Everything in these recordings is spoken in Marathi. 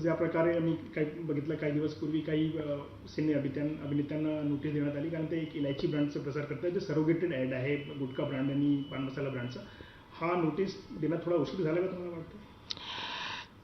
ज्या प्रकारे आम्ही काही बघितलं काही दिवस पूर्वी काही सिने अभिनेत्यांना नोटीस देण्यात आली, कारण ते एक इलायची ब्रँडचा प्रसार करतात जे सरोगेटेड ॲड आहे गुटखा ब्रँड आणि पान मसाला ब्रँडचा. हा नोटीस देण्यात थोडा उशीर झाला का तुम्हाला वाटतं?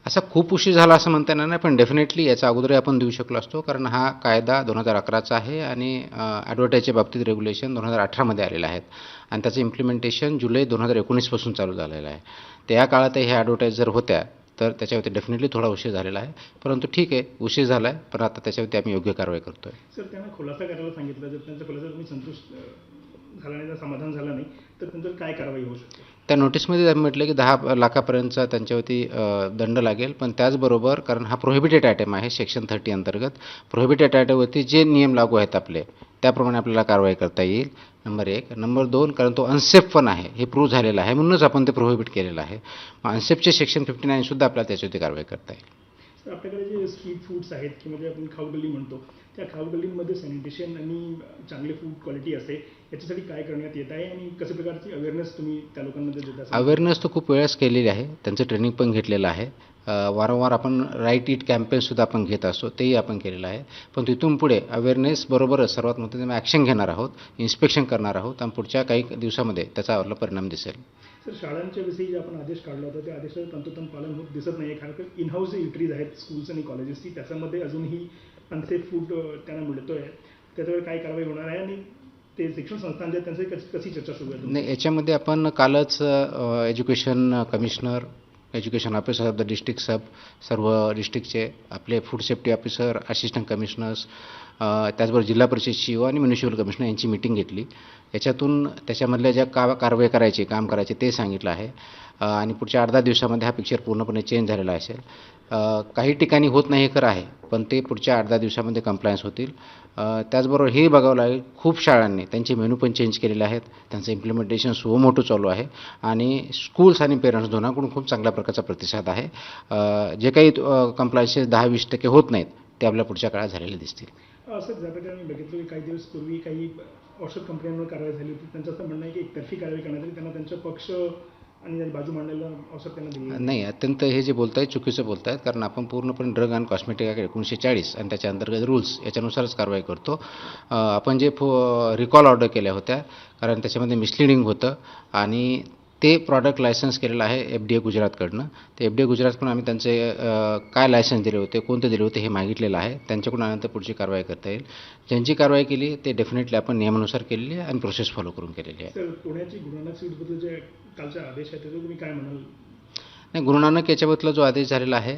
असा खूप उशीर झाला असं म्हणता येणार नाही, पण डेफिनेटली याचा अगोदर आपण देऊ शकलो असतो, कारण हा कायदा 2011चा आहे आणि ॲडव्हर्टाईजच्या बाबतीत रेग्युलेशन 2018मध्ये आलेलं आहेत आणि त्याचं इम्प्लिमेंटेशन जुलै 2019पासून चालू झालेलं आहे. तर या काळातही ह्या ॲडव्हर्टाईज जर होत्या तर त्याच्यावरती डेफिनेटली थोडा उशीर झालेला आहे, परंतु ठीक आहे, उशीर झाला आहे, पण आता त्याच्यावरती आम्ही योग्य कारवाई करतो आहे. सर, त्यांना खुलासा करायला सांगितलं, जर त्यांचा खुलासा तुम्ही संतुष्ट झाला नाही, समाधान झालं नाही, तर त्यांच्यावर काय कारवाई होऊ शकते? त्या नोटीसमध्ये आम्ही म्हटलं की 10 लाखापर्यंतचा त्यांच्यावरती दंड लागेल, पण त्याचबरोबर कारण हा प्रोहिबिटेड आयटम आहे सेक्शन 30 अंतर्गत, प्रोहिबिटेड आयटमवरती जे नियम लागू आहेत आपले त्याप्रमाणे आपल्याला कारवाई करता येईल. नंबर 1. नंबर 2, कारण तो अनसेफ पण आहे हे प्रूव्ह झालेलं आहे, म्हणूनच आपण ते प्रोहिबिट केलेलं आहे. अनसेफचे सेक्शन 59 सुद्धा आपल्याला त्याच्यावरती कारवाई करता येईल. तर आपल्याकडे जे स्ट्रीट फूड्स आहेत किंवा जे आपण खाऊगल्ली म्हणतो, त्या खाऊगल्लींमध्ये सॅनिटेशन आणि चांगली फूड क्वालिटी असते, याच्यासाठी काय करण्यात येत आहे आणि कशा प्रकारची अवेअरनेस तुम्ही त्या लोकांमध्ये देता? अवेअरनेस तर खूप वेळेस केलेली आहे, त्यांचं ट्रेनिंग पण घेतलेलं आहे. वारंवार आपण राईट इट कॅम्पेनसुद्धा आपण घेत असतो, तेही आपण केलेलं आहे. पण तिथून पुढे अवेअरनेस बरोबरच सर्वात महत्त्वाचं ॲक्शन घेणार आहोत, इन्स्पेक्शन करणार आहोत आणि पुढच्या काही दिवसामध्ये त्याचा आपला परिणाम दिसेल. सर, शाळांच्या विषयी जे आपण आदेश काढला होता त्या आदेशाचं तंतोतंत पालन होत दिसत नाही आहे, कारण की इनहाऊस जे इटरीज आहेत स्कूल्स आणि कॉलेजेसची, त्याच्यामध्ये अजूनही अनसेफ फूड त्यांना मिळतो आहे. त्याच्यावर काय कारवाई होणार आहे आणि ते शिक्षण संस्थांचे त्यांची कशी चर्चा सुरू आहे? नाही, याच्यामध्ये आपण कालच education commissioner, education officer of the district सर्व डिस्ट्रिक्टचे आपले food safety officer, assistant commissioners, त्याचबरोबर जिल्हा परिषद CEO आणि म्युनिसिपल कमिशनर यांची मीटिंग घेतली. याच्यातून त्याच्यामधल्या ज्या कारवाई करायची, काम करायचे ते सांगितलं आहे आणि पुढच्या 8-10 दिवसामध्ये हा पिक्चर पूर्णपणे चेंज झालेला असेल. काही ठिकाणी होत नाही हे खरं आहे, पण ते पुढच्या 8-10 दिवसामध्ये कम्प्लायन्स होतील. त्याचबरोबर हे बघावं लागेल, खूप शाळांनी त्यांचे मेनू पण चेंज केलेले आहेत, त्यांचं इम्प्लिमेंटेशन सुमोटो चालू आहे आणि स्कूल्स आणि पेरेंट्स दोनांकडून खूप चांगल्या प्रकारचा प्रतिसाद आहे. जे काही कम्प्लायन्सेस 10-20% होत नाहीत ते आपल्या पुढच्या काळात झालेले दिसतील. असं ज्या प्रकारे मी बघितलं की काही दिवस पूर्वी काही औषध कंपन्यांवर कारवाई झाली होती, त्यांचं असं म्हणणं आहे की एकतर्फी कारवाई करण्यात आली, त्यांना त्यांचा पक्ष आणि बाजू मांडायला औषध त्यांना दिली नाही, अत्यंत हे जे बोलत आहेत चुकीचं बोलत आहेत, कारण आपण पूर्णपणे ड्रग अँड कॉस्मेटिक ॲक्ट 1940 आणि त्याच्या अंतर्गत रूल्स याच्यानुसारच कारवाई करतो. आपण जे रिकॉल ऑर्डर केल्या होत्या, कारण त्याच्यामध्ये मिसलिडिंग होतं आणि ते प्रॉडक्ट लायसन्स केलेलं आहे FDA गुजरातकडनं. ते FDA गुजरातकडून आम्ही त्यांचे काय लायसन्स दिले होते, कोणते दिले होते हे मागितलेलं आहे. त्यांच्याकडून आल्यानंतर पुढची कारवाई करता येईल. ज्यांची कारवाई केली ते डेफिनेटली आपण नियमानुसार केलेली आहे आणि प्रोसेस फॉलो करून केलेली आहे. सर, पुण्याची गुरु नानक स्वीट्सबद्दल जे कालचा आदेश आहे त्याचं तुम्ही काय म्हणाल? नाही, गुरु नानक याच्याबद्दल जो आदेश झालेला आहे,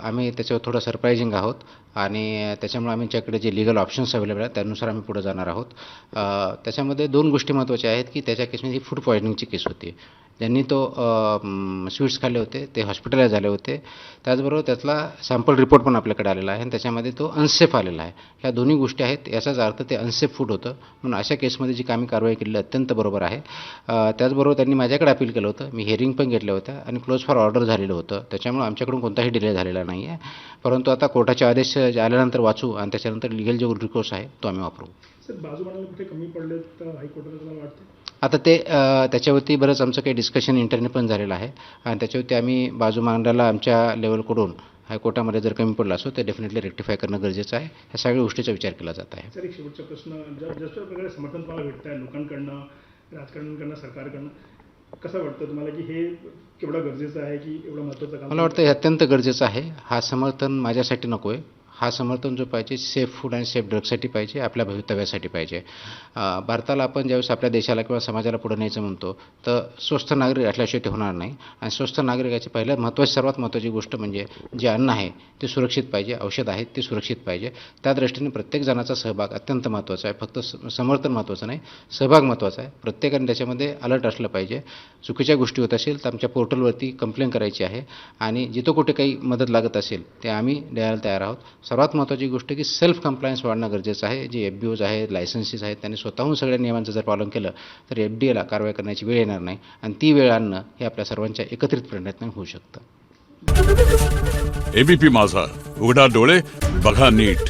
आम्ही त्याच्यावर थोडं सरप्रायझिंग आहोत आणि त्याच्यामुळे आमच्याकडे जे लीगल ऑप्शन्स अवेलेबल आहेत त्यानुसार आम्ही पुढे जाणार आहोत. त्याच्यामध्ये 2 गोष्टी महत्त्वाच्या आहेत की त्याच्या केसमध्ये ही फूड पॉयझनिंगची केस होती. ज्यांनी तो स्वीट्स खाल्ले होते ते हॉस्पिटलाइज झाले होते. त्याचबरोबर त्यातला सॅम्पल रिपोर्ट पण आपल्याकडे आलेला आहे आणि त्याच्यामध्ये तो अनसेफ आलेला आहे. ह्या दोन्ही गोष्टी आहेत, याचाच अर्थ ते अनसेफ फूड होतं, म्हणून अशा केसमध्ये जी आम्ही कारवाई केलेली अत्यंत बरोबर आहे. त्याचबरोबर त्यांनी माझ्याकडे अपील केलं होतं, मी हिअरिंग पण घेतल्या होत्या आणि क्लोज फॉर ऑर्डर झालेलं होतं, त्याच्यामुळे आमच्याकडून कोणताही डिले झालेला नाही आहे. परंतु आता कोर्टाचे आदेश आल्यानंतर वाचू आणि त्याच्यानंतर लिगल जो रिकोर्स आहे तो आम्ही वापरू. सर, बाजू मांडायला कुठे कमी पडले तर हायकोर्टाला तुम्हाला वाटतं? आता ते त्याच्यावरती बरंच आमचं काही डिस्कशन इंटरने पण झालेलं आहे आणि त्याच्यावरती आम्ही बाजू मांडायला आमच्या लेवलकडून हायकोर्टामध्ये जर कमी पडला असो ते डेफिनेटली रेक्टिफाय करणं गरजेचं आहे. ह्या सगळ्या गोष्टीचा विचार केला जात आहे. सर, एक शेवटचा प्रश्न, जशा प्रकारे समर्थन तुम्हाला भेटतं आहे लोकांकडनं, राजकारण्यांकडनं, सरकारकडनं, कसं वाटतं तुम्हाला की हे केवढं गरजेचं आहे की एवढं महत्त्वाचं काम? मला वाटतं हे अत्यंत गरजेचं आहे. हा समर्थन माझ्यासाठी नको आहे, हा समर्थन जो पाहिजे सेफ फूड आणि सेफ ड्रग्ससाठी पाहिजे, आपल्या भवितव्यासाठी पाहिजे. भारताला आपण ज्यावेळेस आपल्या देशाला किंवा समाजाला पुढे न्यायचं म्हणतो तर स्वस्थ नागरिक असल्याशिवाय ते होणार नाही आणि स्वस्थ नागरिकाची सर्वात महत्त्वाची गोष्ट म्हणजे जे अन्न आहे ते सुरक्षित पाहिजे, औषध आहेत ते सुरक्षित पाहिजे. त्या दृष्टीने प्रत्येक जणाचा सहभाग अत्यंत महत्त्वाचा आहे. फक्त समर्थन महत्त्वाचं नाही, सहभाग महत्त्वाचा आहे. प्रत्येकाने त्याच्यामध्ये अलर्ट असलं पाहिजे. चुकीच्या गोष्टी होत असेल तर आमच्या पोर्टलवरती कंप्लेंट करायची आहे आणि जिथं कुठे काही मदत लागत असेल ते आम्ही द्यायला तयार आहोत. सर्वात महत्त्वाची गोष्ट की सेल्फ कंप्लायन्स वाढणं गरजेचं आहे. जे FBOs आहेत, लायसन्सेस आहेत, त्यांनी स्वतःहून सगळ्या नियमांचं जर पालन केलं तर FDAला कारवाई करण्याची वेळ येणार नाही आणि ती वेळ आणणं हे आपल्या सर्वांच्या एकत्रित प्रयत्नाने होऊ शकतं. ABP माझा, उघडा डोळे बघा नीट.